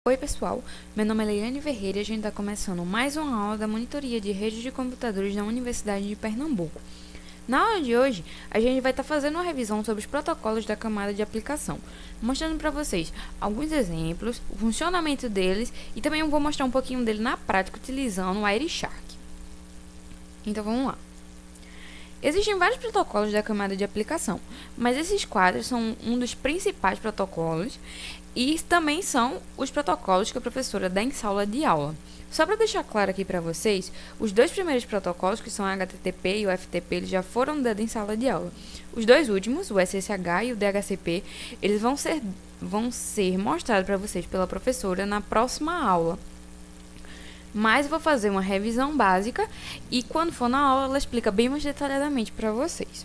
Oi pessoal, meu nome é Leiane Ferreira e a gente está começando mais uma aula da monitoria de redes de computadores da Universidade de Pernambuco. Na aula de hoje, a gente vai estar fazendo uma revisão sobre os protocolos da camada de aplicação, mostrando para vocês alguns exemplos, o funcionamento deles e também eu vou mostrar um pouquinho dele na prática utilizando o Wireshark. Então vamos lá. Existem vários protocolos da camada de aplicação, mas esses quadros são um dos principais protocolos e também são os protocolos que a professora dá em sala de aula. Só para deixar claro aqui para vocês, os dois primeiros protocolos, que são o HTTP e o FTP, eles já foram dados em sala de aula. Os dois últimos, o SSH e o DHCP, eles vão ser mostrados para vocês pela professora na próxima aula. Mas vou fazer uma revisão básica e quando for na aula ela explica bem mais detalhadamente para vocês.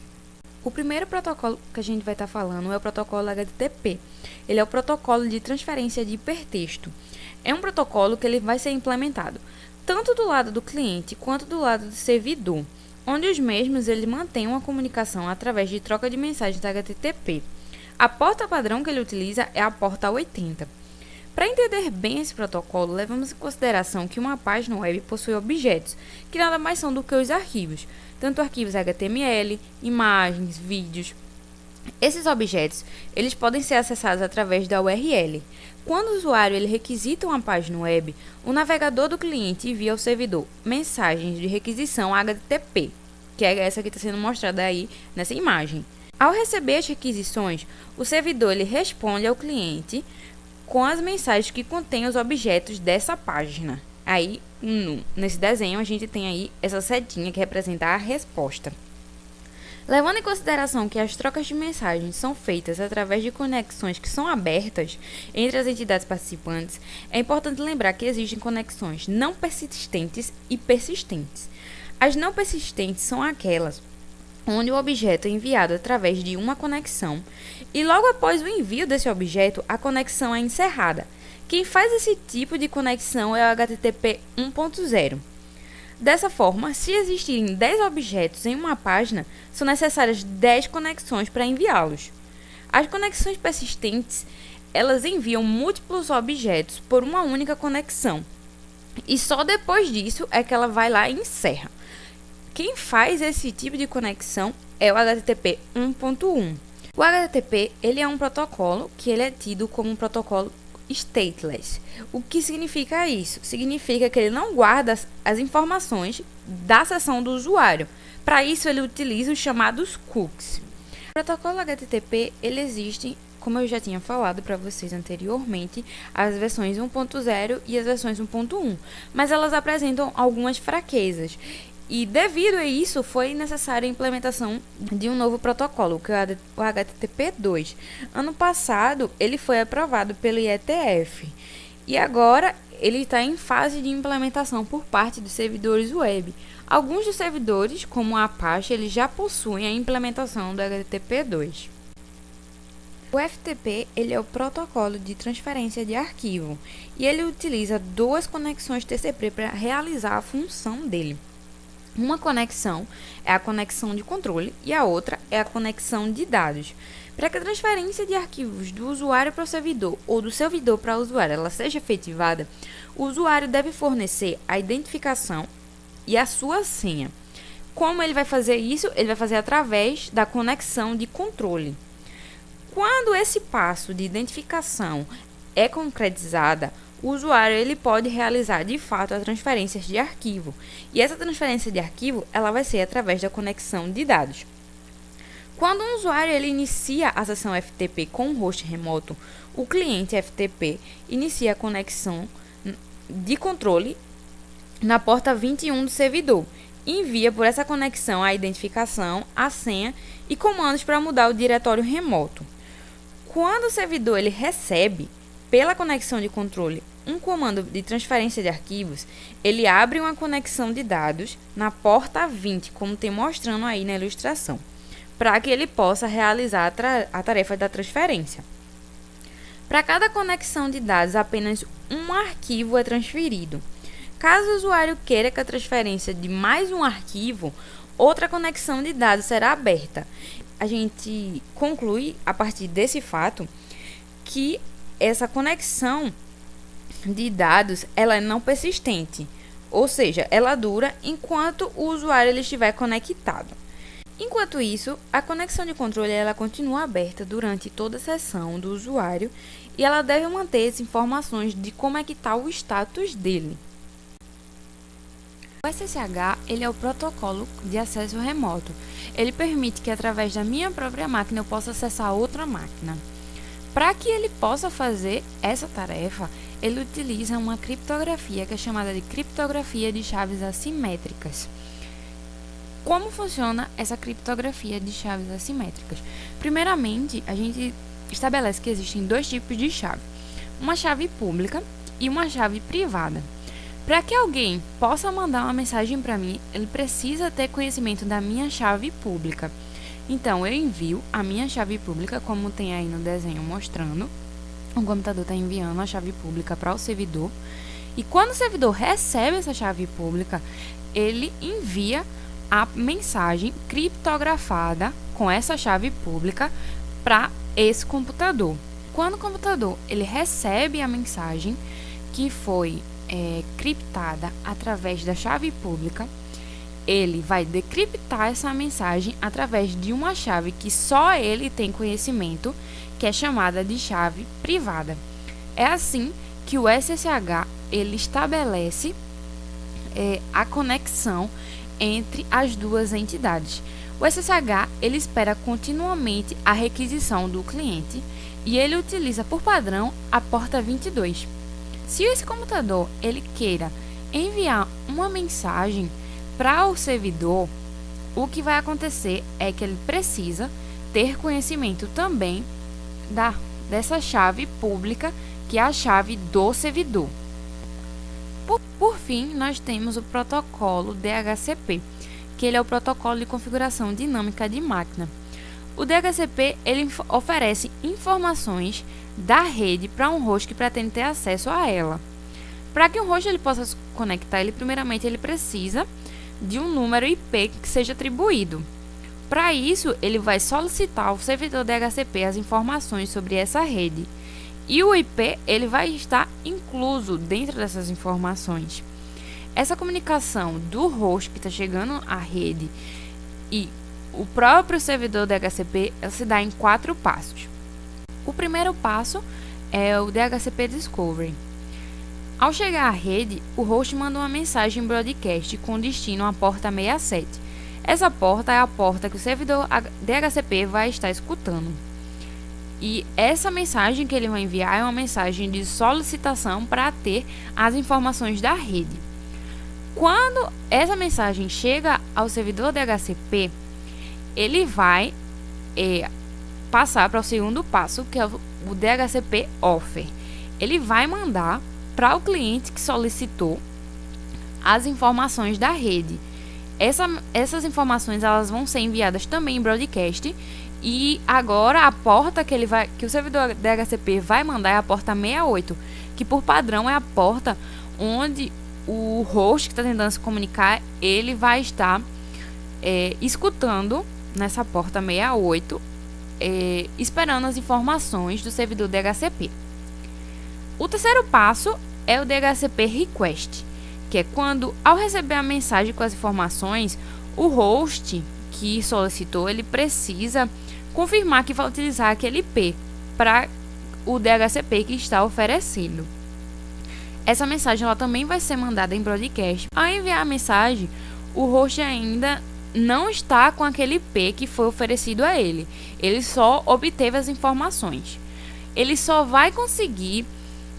O primeiro protocolo que a gente vai estar falando é o protocolo HTTP. Ele é o protocolo de transferência de hipertexto. É um protocolo que ele vai ser implementado tanto do lado do cliente quanto do lado do servidor, onde os mesmos ele mantêm uma comunicação através de troca de mensagens HTTP. A porta padrão que ele utiliza é a porta 80. Para entender bem esse protocolo, levamos em consideração que uma página web possui objetos, que nada mais são do que os arquivos, tanto arquivos HTML, imagens, vídeos. Esses objetos, eles podem ser acessados através da URL. Quando o usuário ele requisita uma página web, o navegador do cliente envia ao servidor mensagens de requisição HTTP, que é essa que está sendo mostrada aí nessa imagem. Ao receber as requisições, o servidor ele responde ao cliente com as mensagens que contêm os objetos dessa página. Aí, nesse desenho, a gente tem aí essa setinha que representa a resposta. Levando em consideração que as trocas de mensagens são feitas através de conexões que são abertas entre as entidades participantes, é importante lembrar que existem conexões não persistentes e persistentes. As não persistentes são aquelas onde o objeto é enviado através de uma conexão e logo após o envio desse objeto, a conexão é encerrada. Quem faz esse tipo de conexão é o HTTP 1.0. Dessa forma, se existirem 10 objetos em uma página, são necessárias 10 conexões para enviá-los. As conexões persistentes, elas enviam múltiplos objetos por uma única conexão. E só depois disso é que ela vai lá e encerra. Quem faz esse tipo de conexão é o HTTP 1.1. O HTTP ele é um protocolo que ele é tido como um protocolo stateless. O que significa isso? Significa que ele não guarda as informações da sessão do usuário. Para isso, ele utiliza os chamados cookies. O protocolo HTTP ele existe, como eu já tinha falado para vocês anteriormente, as versões 1.0 e as versões 1.1, mas elas apresentam algumas fraquezas. E devido a isso, foi necessária a implementação de um novo protocolo, que é o HTTP2. Ano passado, ele foi aprovado pelo IETF. E agora, ele está em fase de implementação por parte dos servidores web. Alguns dos servidores, como a Apache, eles já possuem a implementação do HTTP2. O FTP ele é o protocolo de transferência de arquivo. E ele utiliza duas conexões TCP para realizar a função dele. Uma conexão é a conexão de controle e a outra é a conexão de dados. Para que a transferência de arquivos do usuário para o servidor ou do servidor para o usuário ela seja efetivada, o usuário deve fornecer a identificação e a sua senha. Como ele vai fazer isso? Ele vai fazer através da conexão de controle. Quando esse passo de identificação é concretizada, o usuário ele pode realizar de fato a transferência de arquivo. E essa transferência de arquivo ela vai ser através da conexão de dados. Quando um usuário ele inicia a sessão FTP com um host remoto, o cliente FTP inicia a conexão de controle na porta 21 do servidor. Envia por essa conexão a identificação, a senha e comandos para mudar o diretório remoto. Quando o servidor ele recebe pela conexão de controle um comando de transferência de arquivos, ele abre uma conexão de dados na porta 20, como tem mostrando aí na ilustração, para que ele possa realizar a tarefa da transferência. Para cada conexão de dados, apenas um arquivo é transferido. Caso o usuário queira que a transferência de mais um arquivo, outra conexão de dados será aberta. A gente conclui, a partir desse fato, que essa conexão de dados ela é não persistente, ou seja, ela dura enquanto o usuário ele estiver conectado. Enquanto isso, a conexão de controle ela continua aberta durante toda a sessão do usuário e ela deve manter as informações de como é que está o status dele. O SSH ele é o protocolo de acesso remoto. Ele permite que através da minha própria máquina eu possa acessar outra máquina. Para que ele possa fazer essa tarefa, ele utiliza uma criptografia que é chamada de criptografia de chaves assimétricas. Como funciona essa criptografia de chaves assimétricas? Primeiramente, a gente estabelece que existem dois tipos de chave, uma chave pública e uma chave privada. Para que alguém possa mandar uma mensagem para mim, ele precisa ter conhecimento da minha chave pública. Então, eu envio a minha chave pública, como tem aí no desenho mostrando. O computador está enviando a chave pública para o servidor. E quando o servidor recebe essa chave pública, ele envia a mensagem criptografada com essa chave pública para esse computador. Quando o computador ele recebe a mensagem que foi criptada através da chave pública, ele vai decriptar essa mensagem através de uma chave que só ele tem conhecimento, que é chamada de chave privada. É assim que o SSH ele estabelece a conexão entre as duas entidades. O SSH ele espera continuamente a requisição do cliente e ele utiliza por padrão a porta 22. Se esse computador ele queira enviar uma mensagem para o servidor, o que vai acontecer é que ele precisa ter conhecimento também dessa chave pública, que é a chave do servidor. Por fim, nós temos o protocolo DHCP, que ele é o protocolo de configuração dinâmica de máquina. O DHCP ele oferece informações da rede para um host que pretende ter acesso a ela. Para que um host ele possa se conectar, primeiramente ele precisa de um número IP que seja atribuído. Para isso, ele vai solicitar ao servidor DHCP as informações sobre essa rede. E o IP ele vai estar incluso dentro dessas informações. Essa comunicação do host que está chegando à rede e o próprio servidor DHCP se dá em 4 passos. O primeiro passo é o DHCP Discovery. Ao chegar à rede, o host manda uma mensagem broadcast com destino à porta 67. Essa porta é a porta que o servidor DHCP vai estar escutando. E essa mensagem que ele vai enviar é uma mensagem de solicitação para ter as informações da rede. Quando essa mensagem chega ao servidor DHCP, ele vai passar para o segundo passo, que é o DHCP Offer. Ele vai mandar para o cliente que solicitou as informações da rede. Essas informações elas vão ser enviadas também em broadcast. E agora a porta que o servidor DHCP vai mandar é a porta 68, que por padrão é a porta onde o host que está tentando se comunicar, ele vai estar escutando nessa porta 68, esperando as informações do servidor DHCP. O terceiro passo é o DHCP Request, que é quando, ao receber a mensagem com as informações, o host que solicitou, ele precisa confirmar que vai utilizar aquele IP para o DHCP que está oferecendo. Essa mensagem ela também vai ser mandada em broadcast. Ao enviar a mensagem, o host ainda não está com aquele IP que foi oferecido a ele. Ele só obteve as informações. Ele só vai conseguir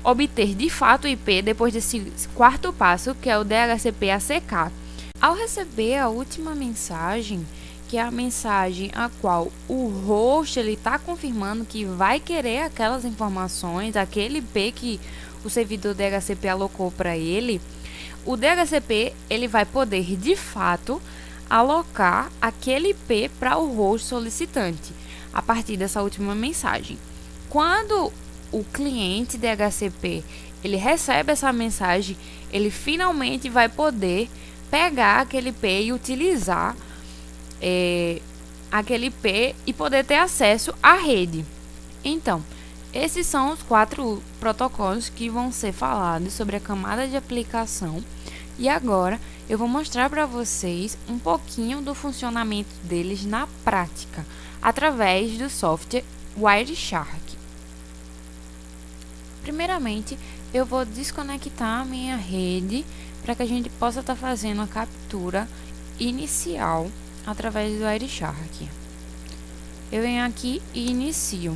obter de fato o IP depois desse quarto passo, que é o DHCP ACK. Ao receber a última mensagem, que é a mensagem a qual o host está confirmando que vai querer aquelas informações, aquele IP que o servidor DHCP alocou para ele, o DHCP ele vai poder de fato alocar aquele IP para o host solicitante a partir dessa última mensagem. Quando o cliente DHCP ele recebe essa mensagem, ele finalmente vai poder pegar aquele IP e utilizar aquele IP e poder ter acesso à rede. Então, Esses são os 4 protocolos que vão ser falados sobre a camada de aplicação. E agora eu vou mostrar para vocês um pouquinho do funcionamento deles na prática, através do software Wireshark. Primeiramente, eu vou desconectar a minha rede para que a gente possa estar fazendo a captura inicial através do Wireshark. Eu venho aqui e inicio.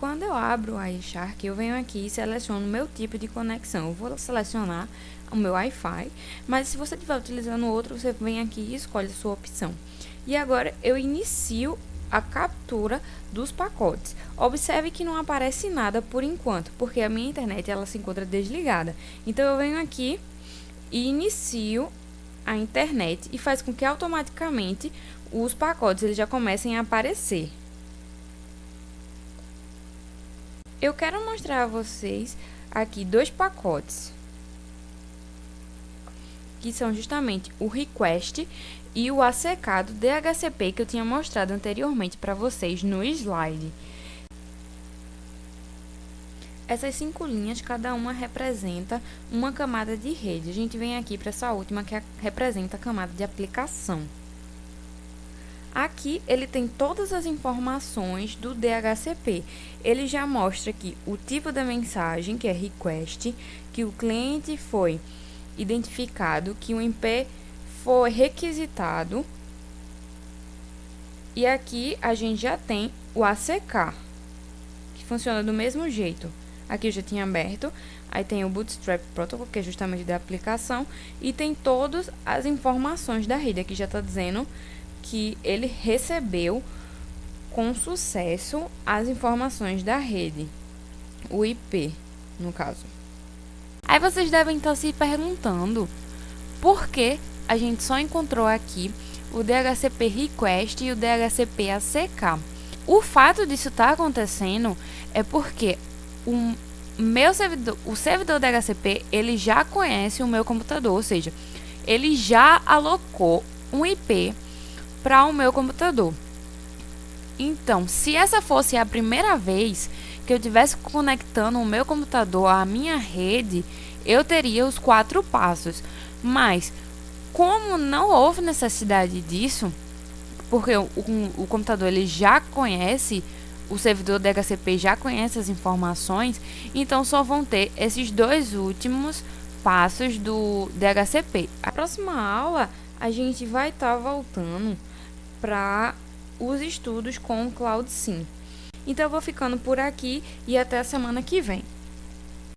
Quando eu abro o Wireshark, eu venho aqui e seleciono o meu tipo de conexão. Eu vou selecionar o meu Wi-Fi, mas se você estiver utilizando outro, você vem aqui e escolhe a sua opção. E agora eu inicio a captura dos pacotes. Observe que não aparece nada por enquanto, porque a minha internet ela se encontra desligada. Então eu venho aqui e inicio a internet e faz com que automaticamente os pacotes eles já comecem a aparecer. Eu quero mostrar a vocês aqui 2 pacotes, que são justamente o Request e o ACK do DHCP que eu tinha mostrado anteriormente para vocês no slide. Essas 5 linhas, cada uma representa uma camada de rede. A gente vem aqui para essa última que representa a camada de aplicação. Aqui ele tem todas as informações do DHCP. Ele já mostra aqui o tipo da mensagem, que é request, que o cliente foi identificado, que o IP foi requisitado. E aqui a gente já tem o ACK, que funciona do mesmo jeito. Aqui eu já tinha aberto, aí tem o Bootstrap Protocol, que é justamente da aplicação, e tem todas as informações da rede. Aqui já está dizendo que ele recebeu com sucesso as informações da rede, o IP, no caso. Aí vocês devem estar se perguntando por que a gente só encontrou aqui o DHCP Request e o DHCP ACK. O fato disso estar acontecendo é porque o servidor DHCP, ele já conhece o meu computador, ou seja, ele já alocou um IP para o meu computador. Então, se essa fosse a primeira vez que eu estivesse conectando o meu computador à minha rede, eu teria os 4 passos. Mas, como não houve necessidade disso, porque o computador ele já conhece, o servidor DHCP já conhece as informações, então só vão ter esses 2 últimos passos do DHCP. A próxima aula, a gente vai estar voltando para os estudos com o Cloud SIM. Então eu vou ficando por aqui e até a semana que vem.